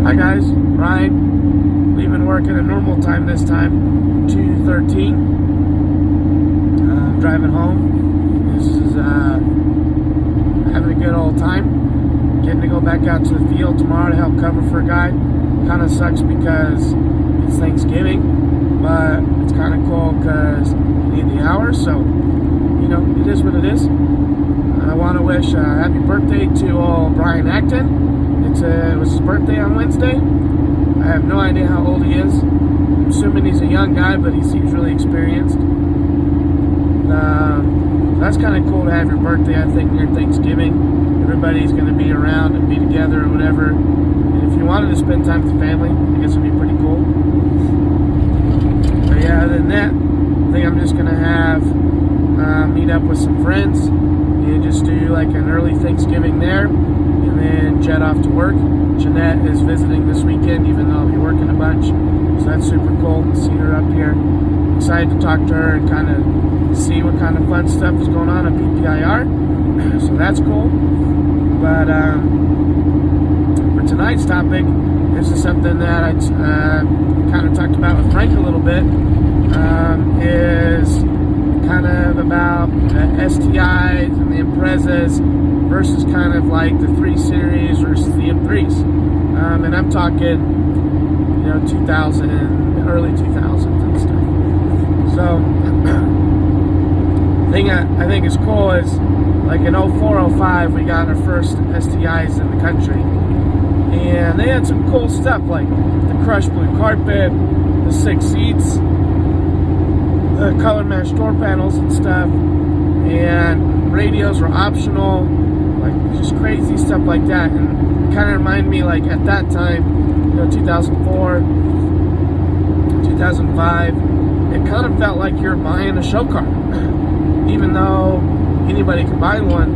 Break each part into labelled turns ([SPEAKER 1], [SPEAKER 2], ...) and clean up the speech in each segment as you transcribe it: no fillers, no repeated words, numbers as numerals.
[SPEAKER 1] Hi guys, Brian. Leaving work at a normal time this time, 2:13. Driving home. This is having a good old time. Getting to go back out to the field tomorrow to help cover for a guy. Kind of sucks because it's Thanksgiving, but it's kind of cool because you need the hours, so it is what it is. I want to wish a happy birthday to old Brian Acton. It was his birthday on Wednesday. I have no idea how old he is. I'm assuming he's a young guy, but he seems really experienced. That's kind of cool to have your birthday, I think, near Thanksgiving. Everybody's going to be around and be together or whatever. And if you wanted to spend time with the family, I guess it would be pretty cool. But yeah, other than that, I think I'm just going to have meet up with some friends and just do like an early Thanksgiving there. And then jet off to work. Jeanette is visiting this weekend, even though I'll be working a bunch. So that's super cool to see her up here. Excited to talk to her and kind of see what kind of fun stuff is going on at PPIR. So that's cool. But for tonight's topic, this is something that I kind of talked about with Frank a little bit. Is kind of about STIs and the Imprezas versus kind of like the 3 Series versus the M3s. And I'm talking, 2000, early 2000s and stuff. So, thing I think is cool is, like in 04, 05, we got our first STIs in the country. And they had some cool stuff, like the crushed blue carpet, the 6 seats, the color matched door panels and stuff. And radios were optional. Like just crazy stuff like that, and it kind of reminded me, like at that time, 2004, 2005, it kind of felt like you're buying a show car. Even though anybody could buy one,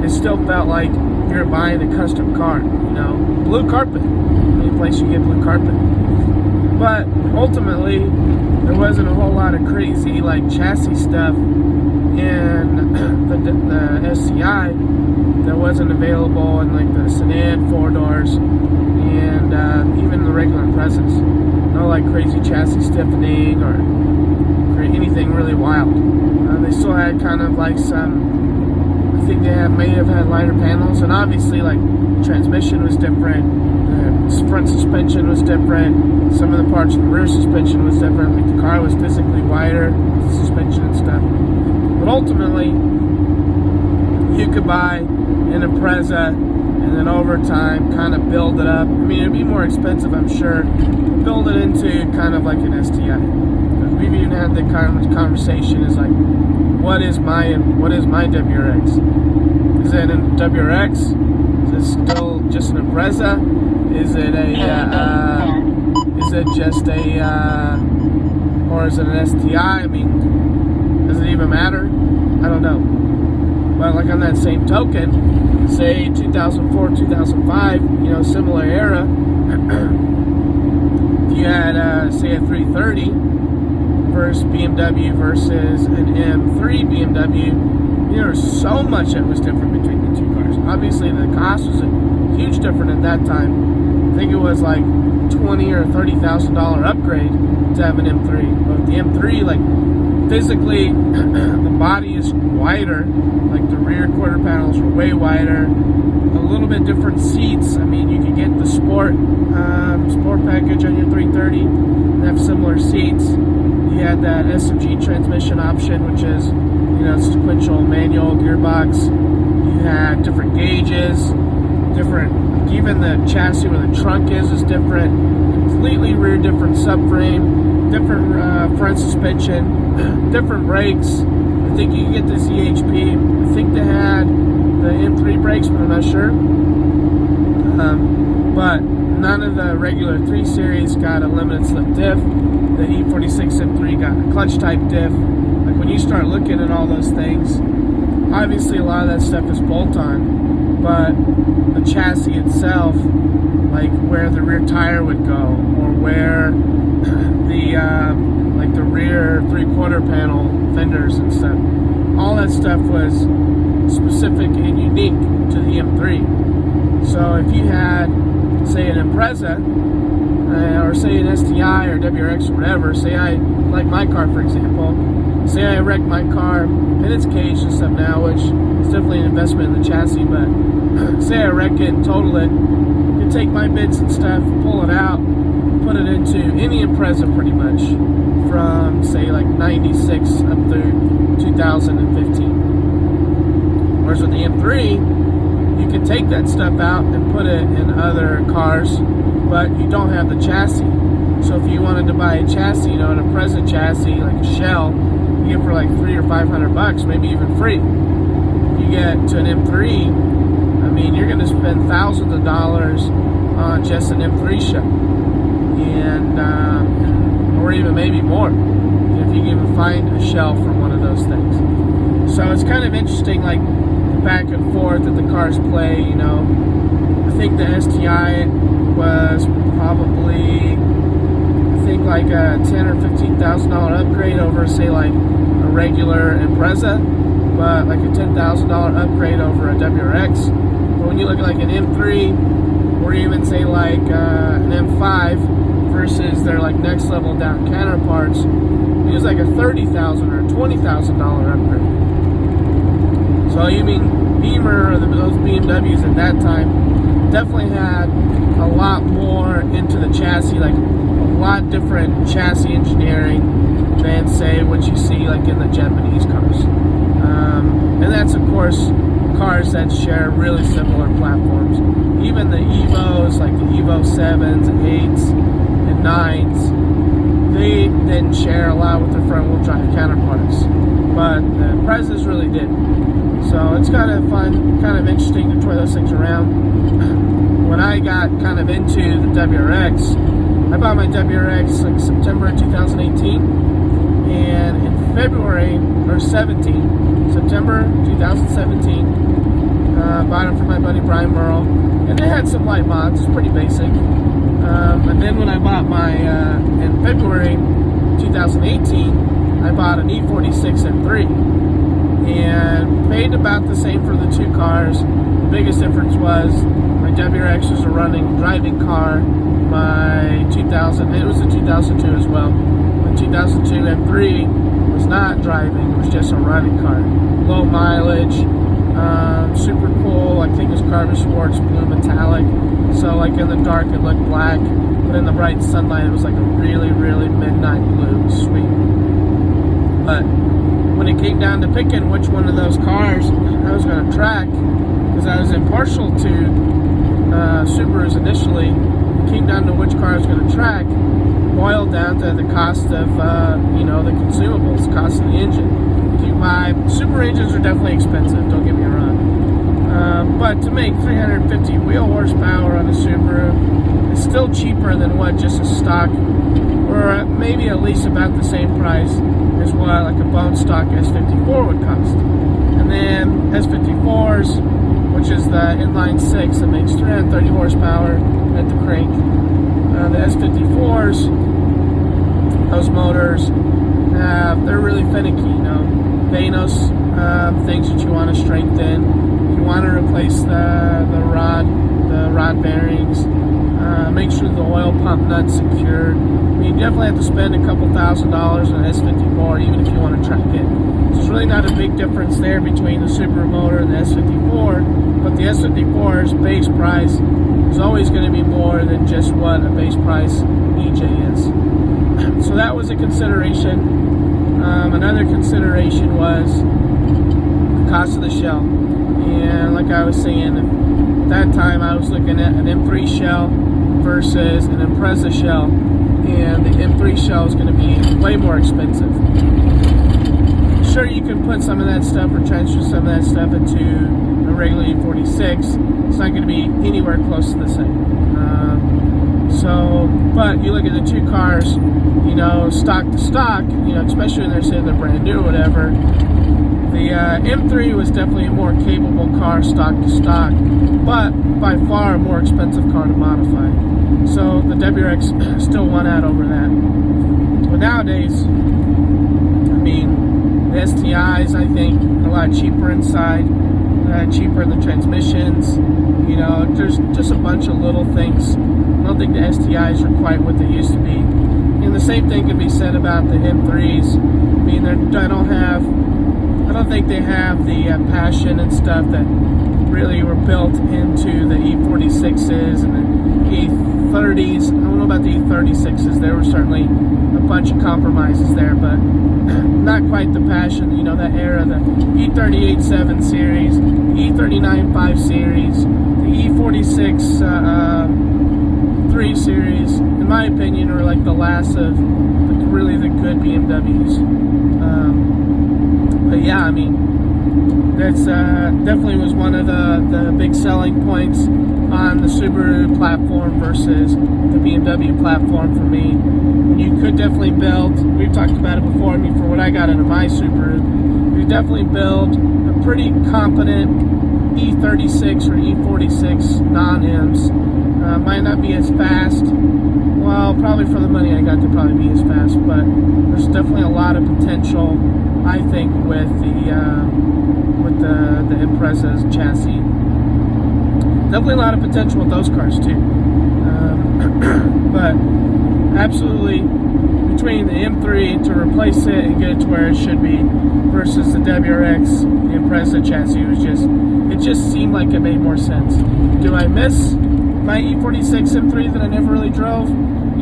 [SPEAKER 1] it still felt like you're buying a custom car. Blue carpet, any place you get blue carpet. But ultimately, there wasn't a whole lot of crazy like chassis stuff in the SCI that wasn't available in like the sedan 4 doors and even the regular Imprezas. No like crazy chassis stiffening or anything really wild. They still had kind of like some, I think they may have had lighter panels, and obviously like transmission was different, the front suspension was different, some of the parts of the rear suspension was different, like the car was physically wider, the suspension and stuff. But ultimately, you could buy an Impreza and then over time kind of build it up. I mean, it'd be more expensive, I'm sure, but build it into kind of like an STI. We've even had the kind of conversation is like, what is my WRX? Is it a WRX? Is it still just an Impreza? Is it or is it an STI? I mean, does it even matter? I don't know. But like on that same token, say 2004, 2005, similar era, you had, say a 330 versus BMW versus an M3 BMW, there's so much that was different between the two cars. Obviously, the cost was huge different at that time. I think it was like $20,000 or $30,000 upgrade to have an M3. But the M3, like, physically, the body is wider, like the rear quarter panels were way wider, a little bit different seats. I mean, you could get the sport package on your 330 and have similar seats. You had that SMG transmission option, which is, sequential manual gearbox. You had different gauges, even the chassis where the trunk is different, completely rear different subframe, different front suspension, different brakes. I think you can get the ZHP. I think they had the M3 brakes, but I'm not sure. But none of the regular 3 Series got a limited slip diff. The E46 M3 got a clutch type diff. Like when you start looking at all those things, obviously a lot of that stuff is bolt-on, but the chassis itself, like where the rear tire would go, or where the rear 3/4 panel fenders and stuff, all that stuff was specific and unique to the M3. So if you had, say, an Impreza, or say an STI or WRX or whatever, say I, like my car for example, say I wrecked my car and it's caged and stuff now, which is definitely an investment in the chassis, but say I wreck it and total it, you can take my bits and stuff, pull it out, put it into any Impreza pretty much, from say like 96 up through 2015. Whereas with the M3, you can take that stuff out and put it in other cars, but you don't have the chassis. So if you wanted to buy a chassis, you know, an Impreza chassis, like a shell, you get for like $300 or $500, maybe even free. You get to an M3, I mean, you're going to spend thousands of dollars on just an M3 shell, and or even maybe more if you can even find a shell for one of those things. So it's kind of interesting, like back and forth that the cars play. You know, I think the STI was probably, I think like a $10,000 or $15,000 upgrade over, say, like a regular Impreza, but like a $10,000 upgrade over a WRX. But when you look at like an M3, or even say like an M5 versus their like next level down counterparts, it was like a $30,000 or $20,000 upgrade. So you mean Beamer or those BMWs at that time definitely had a lot more into the chassis, like a lot different chassis engineering than say what you see like in the Japanese cars. And that's of course cars that share really similar platforms. Even the Evos, like the Evo 7s and 8s and 9s, they didn't share a lot with their front wheel drive counterparts, but the Imprezas really did. So it's kind of fun, kind of interesting to toy those things around. When I got kind of into the WRX, I bought my WRX like September 2018, and in September 2017, bought it from my buddy Brian Merle, and it had some light mods, it's pretty basic. And then when I bought my, in February 2018, I bought an E46 M3, and paid about the same for the two cars. The biggest difference was my WRX was a driving car. My 2000, it was a 2002 as well. My 2002 M3 was not driving, it was just a running car. Low mileage, super cool. I think it was carbon sports, blue metallic. So like in the dark it looked black, but in the bright sunlight it was like a really, really midnight blue. It was sweet. But when it came down to picking which one of those cars I was going to track, because I was impartial to Subarus initially, it came down to which car I was going to track, boiled down to the cost of you know, the consumables, cost of the engine. If you buy, Subaru engines are definitely expensive, don't get me wrong, but to make 350 wheel horsepower on a Subaru is still cheaper than what just a stock, or maybe at least about the same price as what like a bone stock S54 would cost. And then S54s, which is the inline 6 that makes 330 horsepower at the crank, the S54s, those motors they're really finicky, you know. Vanos, things that you want to strengthen, you want to replace the rod bearings, make sure the oil pump nut's secured. I mean, you definitely have to spend a couple $1,000 on an S54 even if you want to track it. So there's really not a big difference there between the Subaru motor and the S54, but the S54's base price is always going to be more than just what a base price EJ is. So that was a consideration. Another consideration was the cost of the shell. And like I was saying, at that time I was looking at an M3 shell versus an Impreza shell, and the M3 shell is going to be way more expensive. Sure, you can put some of that stuff or transfer some of that stuff into a regular E46. It's not going to be anywhere close to the same. But you look at the two cars, you know, stock to stock, you know, especially when they're saying they're brand new or whatever, the M3 was definitely a more capable car stock to stock, but by far a more expensive car to modify. So the WRX still won out over that. But nowadays, I mean, the STIs, I think, are a lot cheaper inside. cheaper in the transmissions. You know, there's just a bunch of little things. I don't think the STIs are quite what they used to be. And the same thing can be said about the M3s. I mean, I don't think they have the passion and stuff that really were built into the E46s and the E30s. I don't know about the E36s. There were certainly a bunch of compromises there, but not quite the passion. You know, that era, the E38 7 Series, E39 5 Series, the E46 3 Series, in my opinion, are like the last of really the good BMWs. But yeah, I mean, that's definitely was one of the big selling points on the Subaru platform versus the BMW platform for me. You could definitely build, we've talked about it before, I mean, for what I got into my Subaru, you could definitely build a pretty competent E36 or E46 non-Ms. Might not be as fast. Well, probably for the money I got, to probably be as fast, but there's definitely a lot of potential, I think, with the Impreza's chassis. Definitely a lot of potential with those cars too. But absolutely, between the M3 to replace it and get it to where it should be versus the WRX, the Impreza chassis it just seemed like it made more sense. Do I miss my E46 M3 that I never really drove?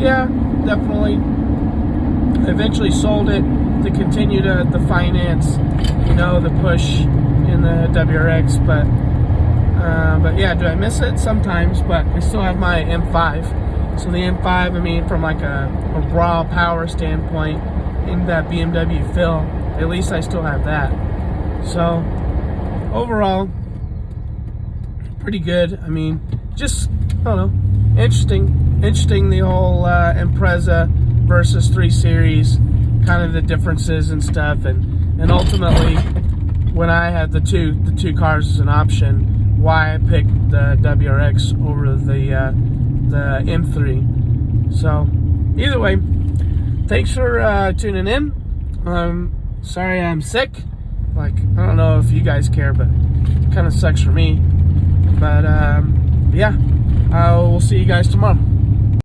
[SPEAKER 1] Yeah, definitely. I eventually sold it to continue to finance, you know, the push in the WRX, but yeah, do I miss it? Sometimes, but I still have my M5. So the M5, I mean, from like a raw power standpoint, in that BMW feel, at least I still have that. So overall, pretty good. I mean, just, I don't know, interesting the whole Impreza versus 3 Series, kind of the differences and stuff, and ultimately, when I had the two cars as an option, why I picked the WRX over the M3. So either way, thanks for tuning in. Sorry I'm sick. Like, I don't know if you guys care, but it kind of sucks for me. But yeah, we'll see you guys tomorrow.